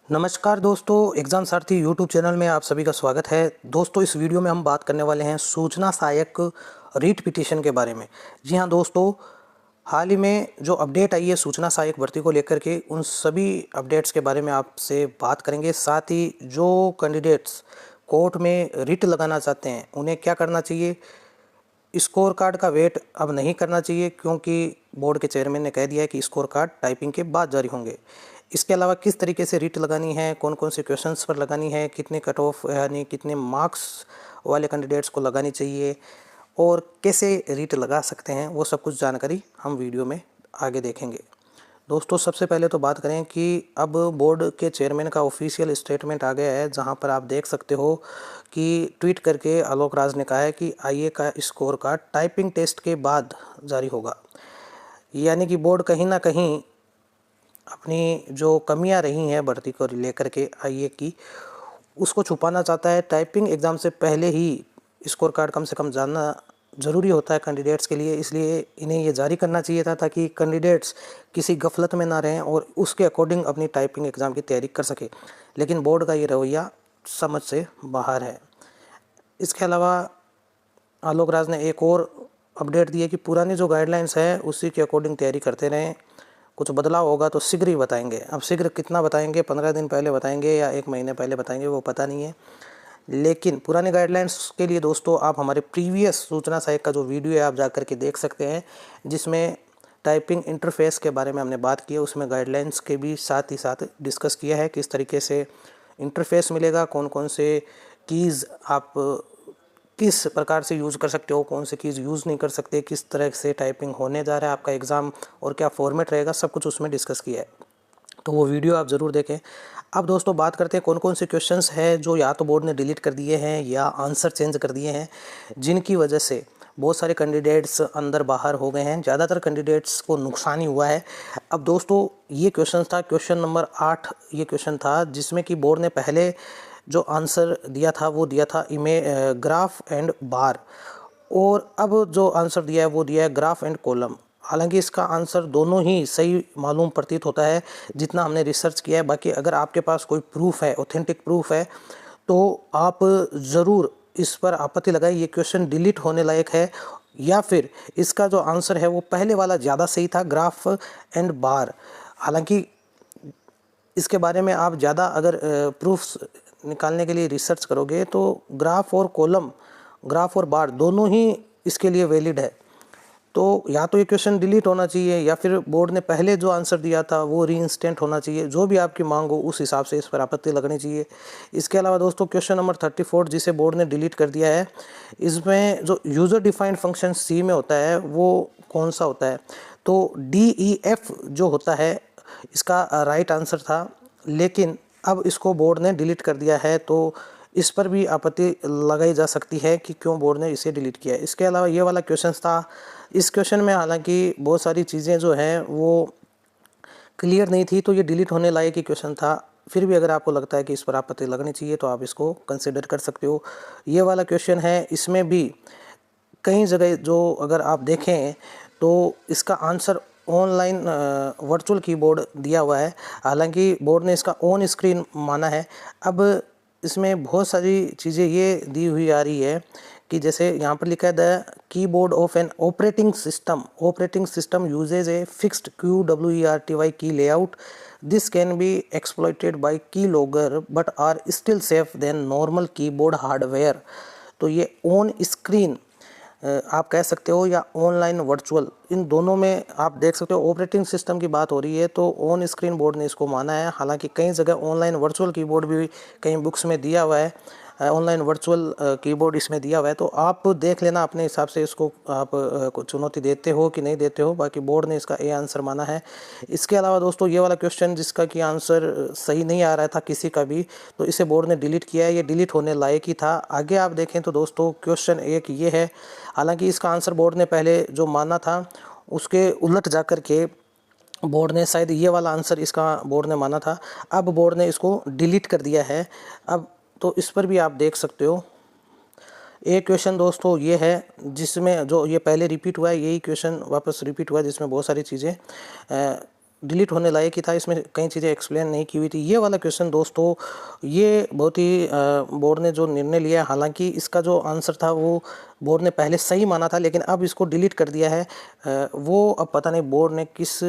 नमस्कार दोस्तों, एग्ज़ाम सारथी YouTube channel में आप सभी का स्वागत है। दोस्तों, इस वीडियो में हम बात करने वाले हैं सूचना सहायक रीट पिटीशन के बारे में। जी हाँ दोस्तों, हाल ही में जो अपडेट आई है सूचना सहायक भर्ती को लेकर के, उन सभी अपडेट्स के बारे में आपसे बात करेंगे। साथ ही जो कैंडिडेट्स कोर्ट में रिट लगाना चाहते हैं उन्हें क्या करना चाहिए, स्कोर कार्ड का वेट अब नहीं करना चाहिए क्योंकि बोर्ड के चेयरमैन ने कह दिया है कि स्कोर कार्ड टाइपिंग के बाद जारी होंगे। इसके अलावा किस तरीके से रीट लगानी है, कौन कौन से क्वेश्चंस पर लगानी है, कितने कट ऑफ यानी कितने मार्क्स वाले कैंडिडेट्स को लगानी चाहिए और कैसे रीट लगा सकते हैं, वो सब कुछ जानकारी हम वीडियो में आगे देखेंगे। दोस्तों, सबसे पहले तो बात करें कि अब बोर्ड के चेयरमैन का ऑफिशियल स्टेटमेंट आ गया है, जहां पर आप देख सकते हो कि ट्वीट करके आलोक राज ने कहा है कि आईए का स्कोर कार्ड टाइपिंग टेस्ट के बाद जारी होगा। यानी कि बोर्ड कहीं ना कहीं अपनी जो कमियां रही हैं भर्ती को लेकर के आईए की, उसको छुपाना चाहता है। टाइपिंग एग्ज़ाम से पहले ही स्कोर कार्ड कम से कम जानना ज़रूरी होता है कैंडिडेट्स के लिए, इसलिए इन्हें ये जारी करना चाहिए था ताकि कैंडिडेट्स किसी गफलत में ना रहें और उसके अकॉर्डिंग अपनी टाइपिंग एग्ज़ाम की तैयारी कर सके। लेकिन बोर्ड का ये रवैया समझ से बाहर है। इसके अलावा आलोक राज ने एक और अपडेट दी है कि पुरानी जो गाइडलाइंस है उसी के अकॉर्डिंग तैयारी करते रहें, कुछ बदलाव होगा तो शीघ्र ही बताएंगे। अब शीघ्र कितना बताएंगे, 15 दिन पहले बताएंगे या 1 महीने पहले बताएंगे, वो पता नहीं है। लेकिन पुरानी गाइडलाइंस के लिए दोस्तों आप हमारे प्रीवियस सूचना सहायक का जो वीडियो है आप जा कर के देख सकते हैं, जिसमें टाइपिंग इंटरफेस के बारे में हमने बात की है। उसमें गाइडलाइंस के भी साथ ही साथ डिस्कस किया है किस तरीके से इंटरफेस मिलेगा, कौन कौन से कीज़ आप किस प्रकार से यूज़ कर सकते हो, कौन से कीज़ यूज़ नहीं कर सकते, किस तरह से टाइपिंग होने जा रहा है आपका एग्ज़ाम और क्या फॉर्मेट रहेगा, सब कुछ उसमें डिस्कस किया है। तो वो वीडियो आप ज़रूर देखें। अब दोस्तों बात करते हैं कौन कौन से क्वेश्चंस हैं जो या तो बोर्ड ने डिलीट कर दिए हैं या आंसर चेंज कर दिए हैं, जिनकी वजह से बहुत सारे कैंडिडेट्स अंदर बाहर हो गए हैं, ज़्यादातर कैंडिडेट्स को नुकसान ही हुआ है। अब दोस्तों ये क्वेश्चन था, क्वेश्चन नंबर 8 ये क्वेश्चन था, जिसमें कि बोर्ड ने पहले जो आंसर दिया था वो दिया था ग्राफ एंड बार, और अब जो आंसर दिया है वो दिया है ग्राफ एंड कॉलम। हालांकि इसका आंसर दोनों ही सही मालूम प्रतीत होता है जितना हमने रिसर्च किया है। बाकी अगर आपके पास कोई प्रूफ है, ऑथेंटिक प्रूफ है, तो आप ज़रूर इस पर आपत्ति लगाएं। ये क्वेश्चन डिलीट होने लायक है, या फिर इसका जो आंसर है वो पहले वाला ज़्यादा सही था, ग्राफ एंड बार। हालांकि इसके बारे में आप ज़्यादा अगर प्रूफ्स निकालने के लिए रिसर्च करोगे तो ग्राफ और कॉलम, ग्राफ और बार दोनों ही इसके लिए वैलिड है। तो या तो ये क्वेश्चन डिलीट होना चाहिए या फिर बोर्ड ने पहले जो आंसर दिया था वो रीइंस्टेंट होना चाहिए। जो भी आपकी मांग हो उस हिसाब से इस पर आपत्ति लगनी चाहिए। इसके अलावा दोस्तों क्वेश्चन नंबर 34 जिसे बोर्ड ने डिलीट कर दिया है, इसमें जो यूज़र डिफाइंड फंक्शन सी में होता है वो कौन सा होता है, तो DEF जो होता है इसका राइट आंसर था, लेकिन अब इसको बोर्ड ने डिलीट कर दिया है। तो इस पर भी आपत्ति लगाई जा सकती है कि क्यों बोर्ड ने इसे डिलीट किया है। इसके अलावा ये वाला क्वेश्चन था, इस क्वेश्चन में हालांकि बहुत सारी चीज़ें जो हैं वो क्लियर नहीं थी, तो ये डिलीट होने लायक ही क्वेश्चन था। फिर भी अगर आपको लगता है कि इस पर आपत्ति लगनी चाहिए तो आप इसको कंसिडर कर सकते हो। ये वाला क्वेश्चन है, इसमें भी कई जगह जो अगर आप देखें तो इसका आंसर ऑनलाइन वर्चुअल कीबोर्ड दिया हुआ है, हालांकि बोर्ड ने इसका ऑन स्क्रीन माना है। अब इसमें बहुत सारी चीज़ें ये दी हुई आ रही है कि जैसे यहाँ पर लिखा है the keyboard of an operating system uses a fixed QWERTY key layout, this can be exploited by key logger but are still safe then normal keyboard hardware. तो ये ऑन स्क्रीन आप कह सकते हो या ऑनलाइन वर्चुअल, इन दोनों में आप देख सकते हो। ऑपरेटिंग सिस्टम की बात हो रही है तो ऑन स्क्रीन बोर्ड ने इसको माना है। हालांकि कई जगह ऑनलाइन वर्चुअल कीबोर्ड भी कई बुक्स में दिया हुआ है, ऑनलाइन वर्चुअल कीबोर्ड इसमें दिया हुआ है। तो आप देख लेना अपने हिसाब से, इसको आप चुनौती देते हो कि नहीं देते हो। बाकी बोर्ड ने इसका ए आंसर माना है। इसके अलावा दोस्तों ये वाला क्वेश्चन जिसका कि आंसर सही नहीं आ रहा था किसी का भी, तो इसे बोर्ड ने डिलीट किया है। ये डिलीट होने लायक ही था। आगे आप देखें तो दोस्तों क्वेश्चन एक ये है, हालांकि इसका आंसर बोर्ड ने पहले जो माना था उसके उलट जा कर के बोर्ड ने शायद ये वाला आंसर इसका बोर्ड ने माना था, अब बोर्ड ने इसको डिलीट कर दिया है। अब तो इस पर भी आप देख सकते हो। एक क्वेश्चन दोस्तों ये है जिसमें जो ये पहले रिपीट हुआ है, यही क्वेश्चन वापस रिपीट हुआ है, जिसमें बहुत सारी चीज़ें डिलीट होने लायक ही था, इसमें कई चीज़ें एक्सप्लेन नहीं की हुई थी। ये वाला क्वेश्चन दोस्तों, ये बहुत ही बोर्ड ने जो निर्णय लिया, हालांकि इसका जो आंसर था वो बोर्ड ने पहले सही माना था, लेकिन अब इसको डिलीट कर दिया है। वो अब पता नहीं बोर्ड ने किस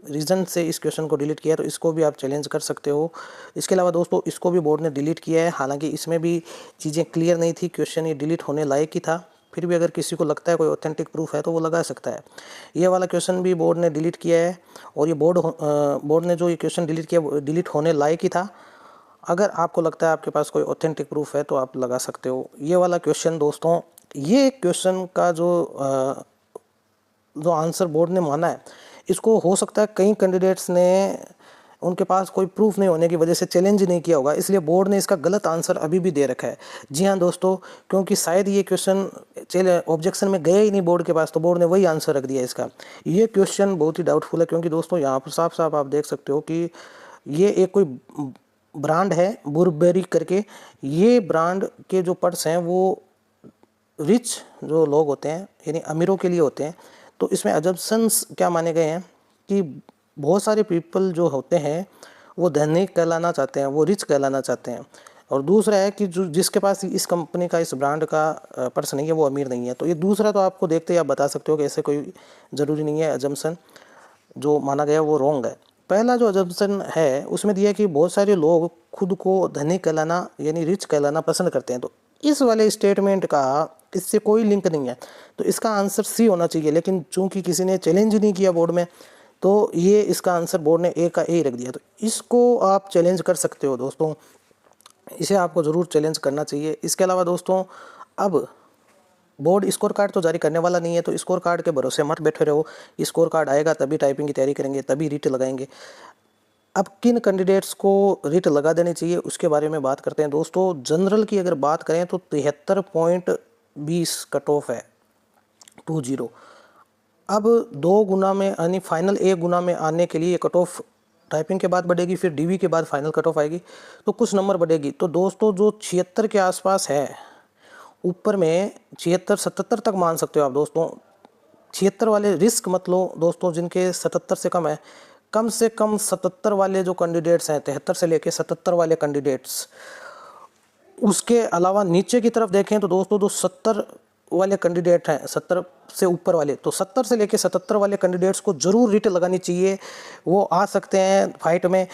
रीज़न से इस क्वेश्चन को डिलीट किया, तो इसको भी आप चैलेंज कर सकते हो। इसके अलावा दोस्तों इसको भी बोर्ड ने डिलीट किया है, हालांकि इसमें भी चीज़ें क्लियर नहीं थी, क्वेश्चन ये डिलीट होने लायक ही था। फिर भी अगर किसी को लगता है कोई ऑथेंटिक प्रूफ है तो वो लगा सकता है। ये वाला क्वेश्चन भी बोर्ड ने डिलीट किया है, और ये बोर्ड ने जो ये क्वेश्चन डिलीट किया वो डिलीट होने लायक ही था। अगर आपको लगता है आपके पास कोई ऑथेंटिक प्रूफ है तो आप लगा सकते हो। ये वाला क्वेश्चन दोस्तों, ये क्वेश्चन का जो आंसर बोर्ड ने माना है, इसको हो सकता है कई कैंडिडेट्स ने उनके पास कोई प्रूफ नहीं होने की वजह से चैलेंज नहीं किया होगा, इसलिए बोर्ड ने इसका गलत आंसर अभी भी दे रखा है। जी हाँ दोस्तों, क्योंकि शायद ये क्वेश्चन ऑब्जेक्शन में गया ही नहीं बोर्ड के पास, तो बोर्ड ने वही आंसर रख दिया इसका। ये क्वेश्चन बहुत ही डाउटफुल है, क्योंकि दोस्तों यहाँ पर साफ साफ आप देख सकते हो कि ये एक कोई ब्रांड है बुरबेरी करके। ये ब्रांड के जो पर्स हैं वो रिच जो लोग होते हैं यानी अमीरों के लिए होते हैं। तो इसमें अजम्पशंस क्या माने गए हैं कि बहुत सारे पीपल जो होते हैं वो धनी कहलाना चाहते हैं, वो रिच कहलाना चाहते हैं। और दूसरा है कि जो जिसके पास इस कंपनी का, इस ब्रांड का पर्स नहीं है वो अमीर नहीं है। तो ये दूसरा तो आपको देखते ही आप बता सकते हो कि ऐसे कोई ज़रूरी नहीं है। अजम्पशन जो माना गया वो रॉन्ग है। पहला जो अजम्पशन है उसमें दिया कि बहुत सारे लोग खुद को धनी कहलाना यानी रिच कहलाना पसंद करते हैं। तो इस वाले स्टेटमेंट का इससे कोई लिंक नहीं है, तो इसका आंसर सी होना चाहिए। लेकिन चूंकि किसी ने चैलेंज नहीं किया बोर्ड में, तो ये इसका आंसर बोर्ड ने ए का ए रख दिया। तो इसको आप चैलेंज कर सकते हो दोस्तों, इसे आपको ज़रूर चैलेंज करना चाहिए। इसके अलावा दोस्तों, अब बोर्ड स्कोर कार्ड तो जारी करने वाला नहीं है, तो स्कोर कार्ड के भरोसे मत बैठे रहो। स्कोर कार्ड आएगा तभी टाइपिंग की तैयारी करेंगे, तभी रीट लगाएंगे। अब किन कैंडिडेट्स को रीट लगा देनी चाहिए उसके बारे में बात करते हैं दोस्तों। जनरल की अगर बात करें तो 73.20 कट ऑफ है, 20। अब 2 गुना में यानी फाइनल 1 गुना में आने के लिए कट ऑफ टाइपिंग के बाद बढ़ेगी, फिर डीवी के बाद फाइनल कट ऑफ आएगी, तो कुछ नंबर बढ़ेगी। तो दोस्तों जो 76 के आसपास है, ऊपर में 76-77 तक मान सकते हो आप दोस्तों। 76 वाले रिस्क मत लो दोस्तों, जिनके 77 से कम है, कम से कम 77 वाले जो कैंडिडेट्स हैं, 73 से लेके 77 वाले कैंडिडेट्स। उसके अलावा नीचे की तरफ देखें तो दोस्तों जो 70 वाले कैंडिडेट हैं, 70 से ऊपर वाले, तो 70 से लेके 77 वाले कैंडिडेट्स को ज़रूर रीट लगानी चाहिए। वो आ सकते हैं फाइट में।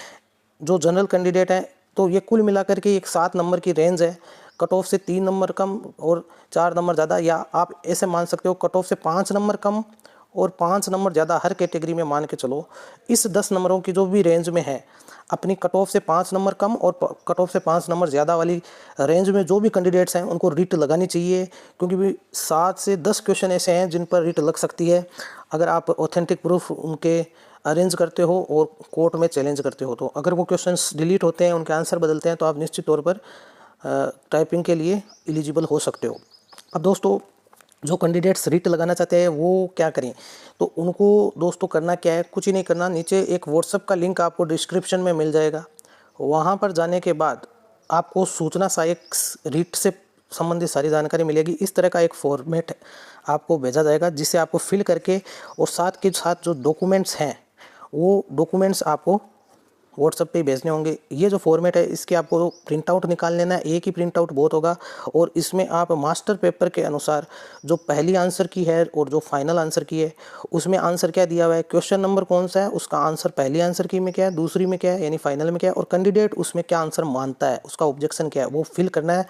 जो जनरल कैंडिडेट हैं, तो ये कुल मिलाकर के एक 7 नंबर की रेंज है। कट ऑफ से 3 नंबर कम और 4 नंबर ज़्यादा, या आप ऐसे मान सकते हो कट ऑफ से 5 नंबर कम और 5 नंबर ज़्यादा, हर कैटेगरी में मान के चलो। इस 10 नंबरों की जो भी रेंज में है, अपनी कट ऑफ से 5 नंबर कम और कट ऑफ से 5 नंबर ज़्यादा वाली रेंज में जो भी कैंडिडेट्स हैं उनको रीट लगानी चाहिए, क्योंकि भी 7 से 10 क्वेश्चन ऐसे हैं जिन पर रीट लग सकती है अगर आप ऑथेंटिक प्रूफ उनके अरेंज करते हो और कोर्ट में चैलेंज करते हो। तो अगर वो क्वेश्चंस डिलीट होते हैं, उनके आंसर बदलते हैं, तो आप निश्चित तौर पर टाइपिंग के लिए एलिजिबल हो सकते हो। अब दोस्तों जो कैंडिडेट्स रीट लगाना चाहते हैं वो क्या करें, तो उनको दोस्तों करना क्या है, कुछ ही नहीं करना। नीचे एक व्हाट्सएप का लिंक आपको डिस्क्रिप्शन में मिल जाएगा, वहाँ पर जाने के बाद आपको सूचना सहायक रीट से संबंधित सारी जानकारी मिलेगी। इस तरह का एक फॉर्मेट आपको भेजा जाएगा, जिसे आपको फिल करके और साथ के साथ जो डॉक्यूमेंट्स हैं वो डॉक्यूमेंट्स आपको व्हाट्सएप पे भेजने होंगे। ये जो फॉर्मेट है इसके आपको प्रिंट आउट निकाल लेना है, एक ही प्रिंट आउट बहुत होगा। और इसमें आप मास्टर पेपर के अनुसार जो पहली आंसर की है और जो फाइनल आंसर की है, उसमें आंसर क्या दिया हुआ है, क्वेश्चन नंबर कौन सा है, उसका आंसर पहली आंसर की में क्या है, दूसरी में क्या है यानी फाइनल में क्या है, और कैंडिडेट उसमें क्या आंसर मानता है, उसका ऑब्जेक्शन क्या है, वो फिल करना है।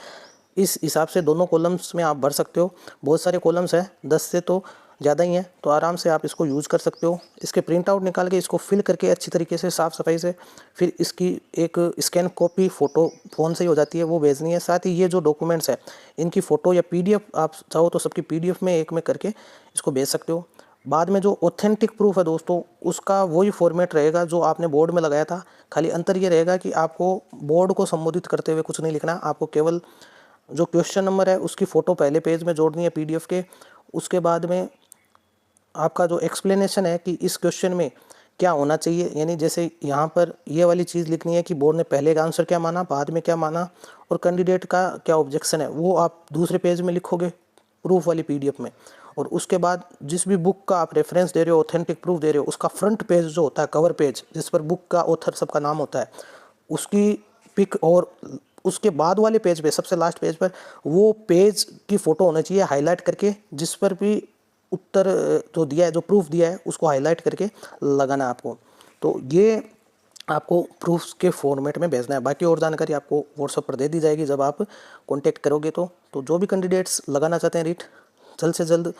इस हिसाब से दोनों कॉलम्स में आप भर सकते हो। बहुत सारे कॉलम्स हैं, 10 से तो ज़्यादा ही है, तो आराम से आप इसको यूज़ कर सकते हो। इसके प्रिंट आउट निकाल के इसको फिल करके अच्छी तरीके से साफ़ सफाई से फिर इसकी एक स्कैन कॉपी फ़ोटो फ़ोन से ही हो जाती है, वो भेजनी है। साथ ही ये जो डॉक्यूमेंट्स है इनकी फ़ोटो या PDF आप चाहो तो सबकी PDF में एक में करके इसको भेज सकते हो। बाद में जो ऑथेंटिक प्रूफ है दोस्तों, उसका वही फॉर्मेट रहेगा जो आपने बोर्ड में लगाया था। खाली अंतर ये रहेगा कि आपको बोर्ड को संबोधित करते हुए कुछ नहीं लिखना, आपको केवल जो क्वेश्चन नंबर है उसकी फ़ोटो पहले पेज में जोड़नी है PDF के। उसके बाद में आपका जो एक्सप्लेनेशन है कि इस क्वेश्चन में क्या होना चाहिए, यानी जैसे यहाँ पर ये वाली चीज़ लिखनी है कि बोर्ड ने पहले का आंसर क्या माना, बाद में क्या माना, और कैंडिडेट का क्या ऑब्जेक्शन है, वो आप दूसरे पेज में लिखोगे प्रूफ वाली PDF में। और उसके बाद जिस भी बुक का आप रेफरेंस दे रहे हो, ऑथेंटिक प्रूफ दे रहे हो, उसका फ्रंट पेज जो होता है, कवर पेज जिस पर बुक का ऑथर सबका नाम होता है, उसकी पिक, और उसके बाद वाले पेज पे, सबसे लास्ट पेज पर वो पेज की फ़ोटो होना चाहिए हाईलाइट करके, जिस पर भी उत्तर जो दिया है, जो प्रूफ दिया है, उसको हाईलाइट करके लगाना है आपको। तो ये आपको प्रूफ्स के फॉर्मेट में भेजना है। बाकी और जानकारी आपको व्हाट्सएप पर दे दी जाएगी जब आप कांटेक्ट करोगे। तो जो भी कैंडिडेट्स लगाना चाहते हैं रीट, जल्द से जल्द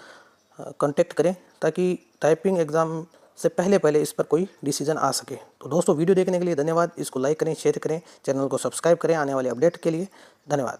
कांटेक्ट करें, ताकि टाइपिंग एग्ज़ाम से पहले इस पर कोई डिसीजन आ सके। तो दोस्तों, वीडियो देखने के लिए धन्यवाद। इसको लाइक करें, शेयर करें, चैनल को सब्सक्राइब करें आने वाले अपडेट के लिए। धन्यवाद।